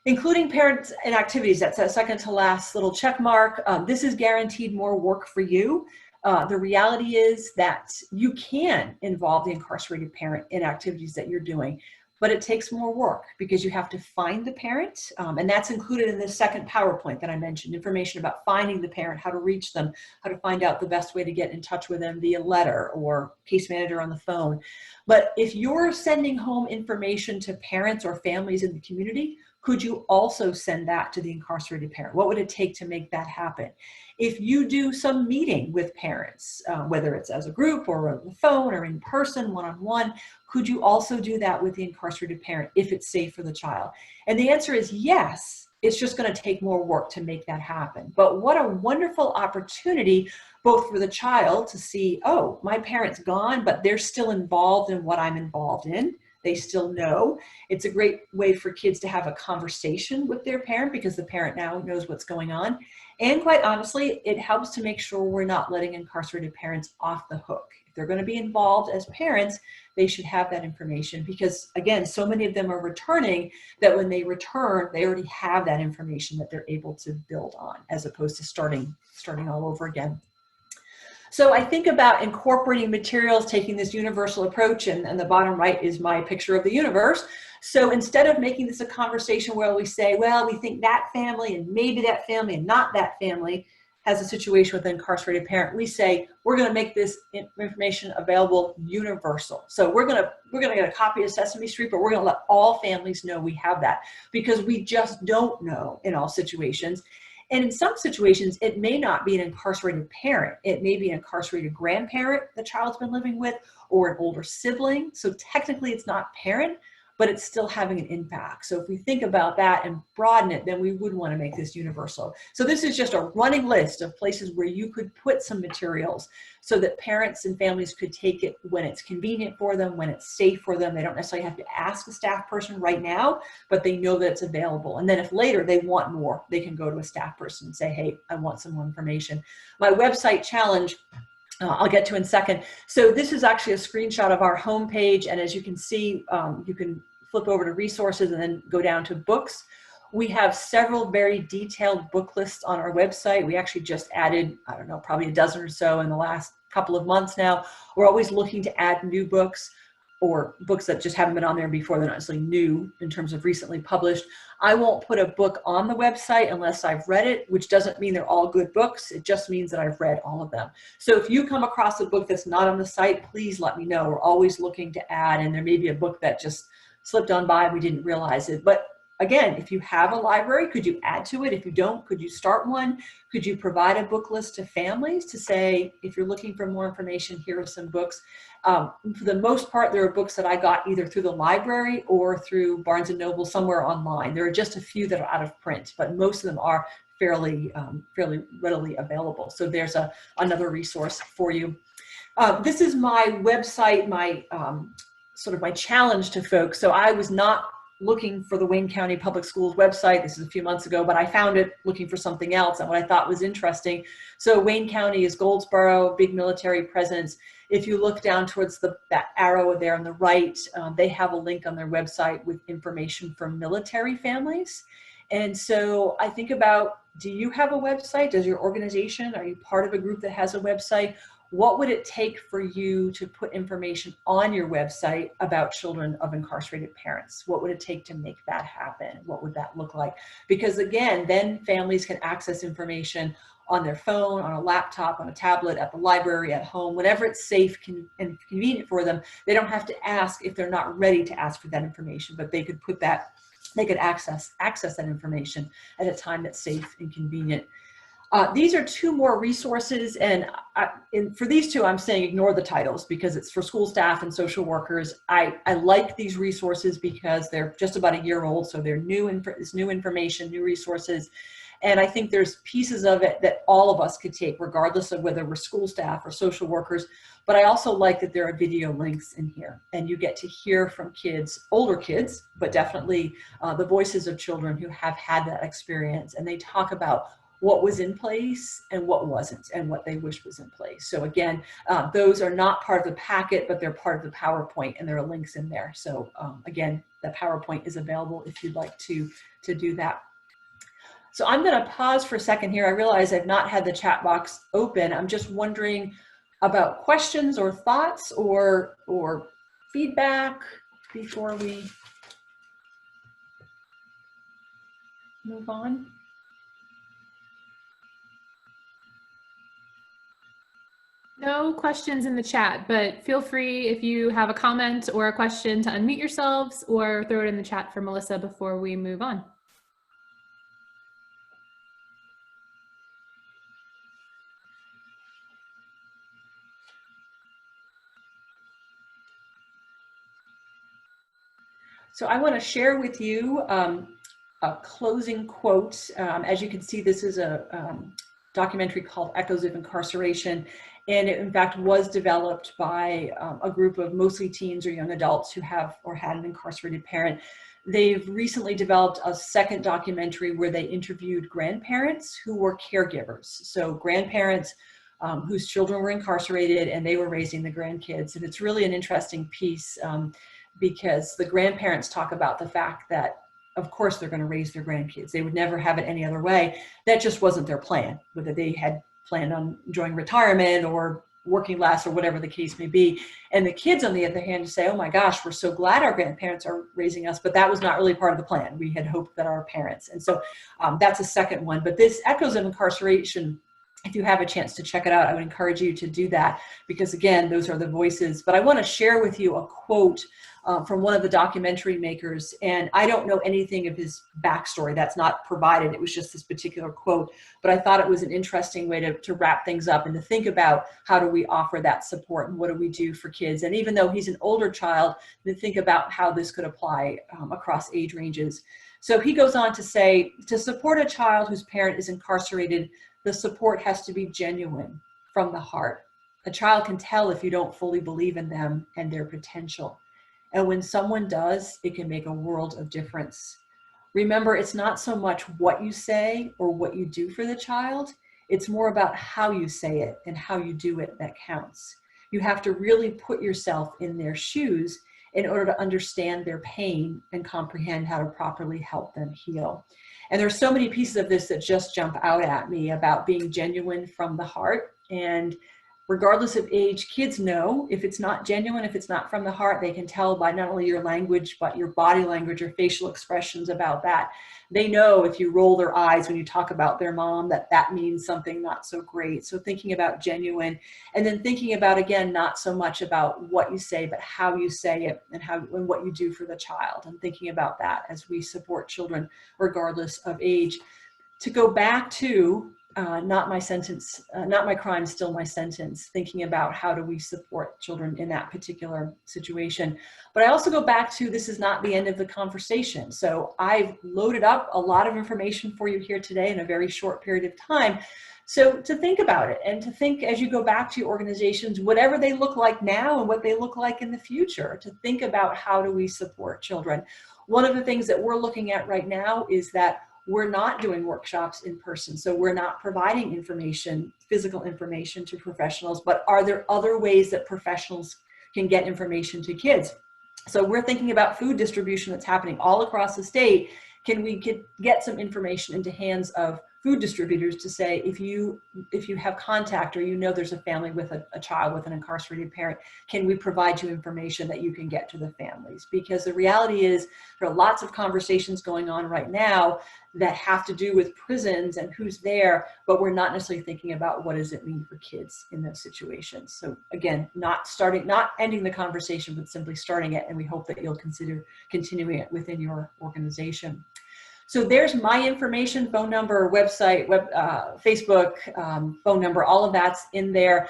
including parents and activities. That's a second to last little check mark. This is guaranteed more work for you. The reality is that you can involve the incarcerated parent in activities that you're doing, but it takes more work because you have to find the parent. And that's included in this second PowerPoint that I mentioned, information about finding the parent, how to reach them, how to find out the best way to get in touch with them via letter or case manager on the phone. But if you're sending home information to parents or families in the community, could you also send that to the incarcerated parent? What would it take to make that happen? If you do some meeting with parents, whether it's as a group or on the phone or in person, one-on-one, could you also do that with the incarcerated parent if it's safe for the child? And the answer is yes. It's just going to take more work to make that happen. But what a wonderful opportunity, both for the child to see, oh, my parent's gone, but they're still involved in what I'm involved in. They still know. It's a great way for kids to have a conversation with their parent because the parent now knows what's going on. And quite honestly, it helps to make sure we're not letting incarcerated parents off the hook. If they're going to be involved as parents, they should have that information because, again, so many of them are returning that when they return, they already have that information that they're able to build on as opposed to starting all over again. So I think about incorporating materials, taking this universal approach, and the bottom right is my picture of the universe. So instead of making this a conversation where we say, well, we think that family and maybe that family and not that family has a situation with an incarcerated parent, we say, we're going to make this information available universal. So we're going to get a copy of Sesame Street, but we're going to let all families know we have that because we just don't know in all situations. And in some situations, it may not be an incarcerated parent. It may be an incarcerated grandparent the child's been living with, or an older sibling. So technically it's not parent, but it's still having an impact. So if we think about that and broaden it, then we would want to make this universal. So this is just a running list of places where you could put some materials so that parents and families could take it when it's convenient for them, when it's safe for them. They don't necessarily have to ask a staff person right now, but they know that it's available. And then if later they want more, they can go to a staff person and say, hey, I want some more information. My website challenge, I'll get to in a second. So this is actually a screenshot of our homepage. And as you can see, you can flip over to resources and then go down to books. We have several very detailed book lists on our website. We actually just added, I don't know, probably a dozen or so in the last couple of months now. We're always looking to add new books or books that just haven't been on there before. They're not necessarily new in terms of recently published. I won't put a book on the website unless I've read it, which doesn't mean they're all good books. It just means that I've read all of them. So if you come across a book that's not on the site, please let me know. We're always looking to add, and there may be a book that just slipped on by and we didn't realize it. But again, if you have a library, could you add to it? If you don't, could you start one? Could you provide a book list to families to say, if you're looking for more information, here are some books. For the most part, there are books that I got either through the library or through Barnes & Noble, somewhere online. There are just a few that are out of print, but most of them are fairly readily available. So there's another resource for you. This is my website, my sort of my challenge to folks. So I was not looking for the Wayne County Public Schools website. This is a few months ago, but I found it looking for something else and what I thought was interesting. So Wayne County is Goldsboro, big military presence. If you look down towards that arrow there on the right, they have a link on their website with information for military families. And so I think about, do you have a website? Does your organization, are you part of a group that has a website? What would it take for you to put information on your website about children of incarcerated parents? What would it take to make that happen? What would that look like? Because again, then families can access information on their phone, on a laptop, on a tablet, at the library, at home, whenever it's safe and convenient for them. They don't have to ask if they're not ready to ask for that information, but they could put that, they could access that information at a time that's safe and convenient. These are two more resources, and for these two, I'm saying ignore the titles because it's for school staff and social workers. I like these resources because they're just about a year old, so they're new information, new resources, and I think there's pieces of it that all of us could take, regardless of whether we're school staff or social workers. But I also like that there are video links in here, and you get to hear from kids, older kids, but definitely the voices of children who have had that experience, and they talk about what was in place and what wasn't, and what they wish was in place. So again, those are not part of the packet, but they're part of the PowerPoint, and there are links in there. So again, the PowerPoint is available if you'd like to do that. So I'm gonna pause for a second here. I realize I've not had the chat box open. I'm just wondering about questions or thoughts or feedback before we move on. No questions in the chat, but feel free if you have a comment or a question to unmute yourselves or throw it in the chat for Melissa before we move on. So I want to share with you a closing quote. As you can see, this is a documentary called Echoes of Incarceration. And it, in fact, was developed by a group of mostly teens or young adults who have or had an incarcerated parent. They've recently developed a second documentary where they interviewed grandparents who were caregivers. So grandparents whose children were incarcerated and they were raising the grandkids. And it's really an interesting piece because the grandparents talk about the fact that, of course, they're going to raise their grandkids. They would never have it any other way. That just wasn't their plan, whether they had planned on enjoying retirement or working less or whatever the case may be. And the kids, on the other hand, say, oh my gosh, we're so glad our grandparents are raising us, but that was not really part of the plan. We had hoped that our parents. And so that's a second one. But this Echoes of Incarceration If you have a chance to check it out, I would encourage you to do that, because again, those are the voices. But I want to share with you a quote from one of the documentary makers, and I don't know anything of his backstory. That's not provided. It was just this particular quote, but I thought it was an interesting way to wrap things up and to think about how do we offer that support and what do we do for kids. And even though he's an older child, to think about how this could apply across age ranges. So he goes on to say, to support a child whose parent is incarcerated, the support has to be genuine from the heart. A child can tell if you don't fully believe in them and their potential. And when someone does, it can make a world of difference. Remember, it's not so much what you say or what you do for the child. It's more about how you say it and how you do it that counts. You have to really put yourself in their shoes in order to understand their pain and comprehend how to properly help them heal. And there's so many pieces of this that just jump out at me about being genuine from the heart. And regardless of age, kids know if it's not genuine, if it's not from the heart. They can tell by not only your language, but your body language, your facial expressions about that. They know if you roll their eyes when you talk about their mom, that means something not so great. So thinking about genuine, and then thinking about, again, not so much about what you say, but how you say it and what you do for the child, and thinking about that as we support children regardless of age. To go back to not my sentence, not my crime, still my sentence, thinking about how do we support children in that particular situation. But I also go back to, this is not the end of the conversation. So I've loaded up a lot of information for you here today in a very short period of time. So to think about it, and to think as you go back to your organizations, whatever they look like now and what they look like in the future, to think about how do we support children. One of the things that we're looking at right now is that we're not doing workshops in person. So we're not providing information, physical information to professionals, but are there other ways that professionals can get information to kids? So we're thinking about food distribution that's happening all across the state. Can we get some information into hands of food distributors to say, if you have contact, or you know there's a family with a child with an incarcerated parent, can we provide you information that you can get to the families? Because the reality is there are lots of conversations going on right now that have to do with prisons and who's there, but we're not necessarily thinking about what does it mean for kids in those situations. So again, not ending the conversation, but simply starting it, and we hope that you'll consider continuing it within your organization. So there's my information, phone number, website, Facebook, phone number, all of that's in there.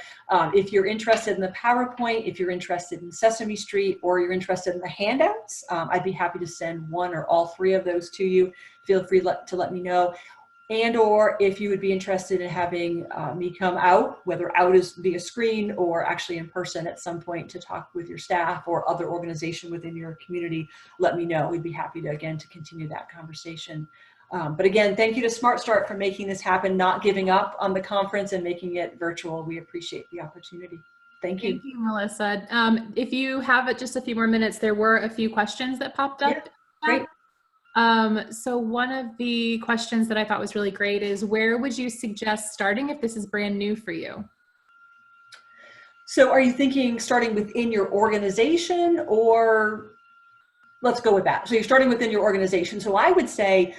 If you're interested in the PowerPoint, if you're interested in Sesame Street, or you're interested in the handouts, I'd be happy to send one or all three of those to you. Feel free to let me know. And or if you would be interested in having me come out, whether out is via screen or actually in person at some point to talk with your staff or other organization within your community, let me know. We'd be happy to, again, to continue that conversation. But again, thank you to Smart Start for making this happen, not giving up on the conference and making it virtual. We appreciate the opportunity. Thank you. Thank you, Melissa. If you have just a few more minutes, there were a few questions that popped up. Yeah, great. So one of the questions that I thought was really great is, where would you suggest starting if this is brand new for you? So are you thinking starting within your organization, or let's go with that. So you're starting within your organization. So I would say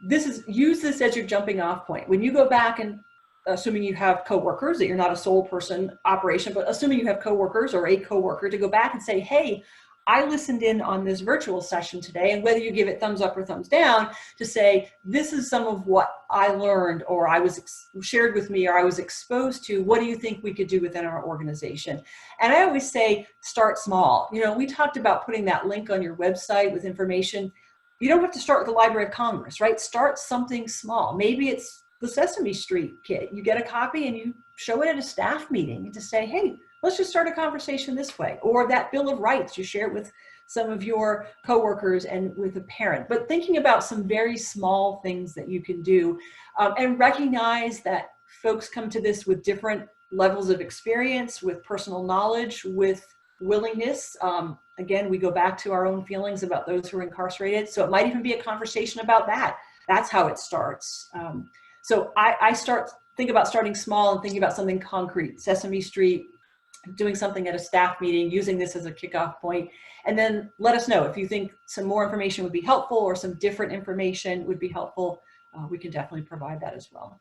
use this as your jumping off point. When you go back, and assuming you have coworkers, that you're not a sole person operation, but assuming you have coworkers or a coworker, to go back and say, hey, I listened in on this virtual session today, and whether you give it thumbs up or thumbs down, to say, this is some of what I learned, or I was shared with me, or I was exposed to. What do you think we could do within our organization? And I always say, start small. You know, we talked about putting that link on your website with information. You don't have to start with the Library of Congress, right? Start something small. Maybe it's the Sesame Street kit. You get a copy and you show it at a staff meeting to say, hey, let's just start a conversation this way. Or that Bill of Rights, you share it with some of your coworkers and with a parent. But thinking about some very small things that you can do, and recognize that folks come to this with different levels of experience, with personal knowledge, with willingness. Again, we go back to our own feelings about those who are incarcerated. So it might even be a conversation about that. That's how it starts. So I think about starting small and thinking about something concrete. Sesame Street, doing something at a staff meeting, using this as a kickoff point, and then let us know if you think some more information would be helpful or some different information would be helpful. We can definitely provide that as well.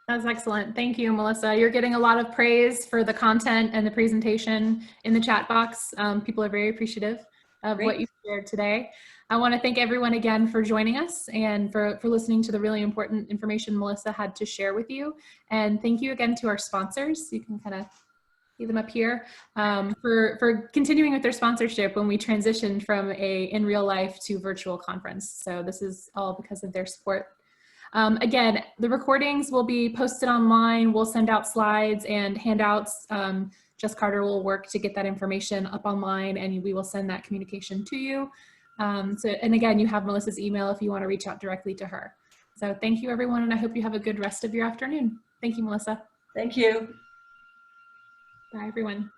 That's excellent. Thank you, Melissa. You're getting a lot of praise for the content and the presentation in the chat box. People are very appreciative of what you shared today. I want to thank everyone again for joining us and for listening to the really important information Melissa had to share with you. And thank you again to our sponsors. You can kind of see them up here, for continuing with their sponsorship when we transitioned from a in real life to virtual conference. So this is all because of their support. Again, the recordings will be posted online. We'll send out slides and handouts. Jess Carter will work to get that information up online, and we will send that communication to you. And again, you have Melissa's email if you want to reach out directly to her. So thank you, everyone, and I hope you have a good rest of your afternoon. Thank you, Melissa. Thank you. Bye, everyone.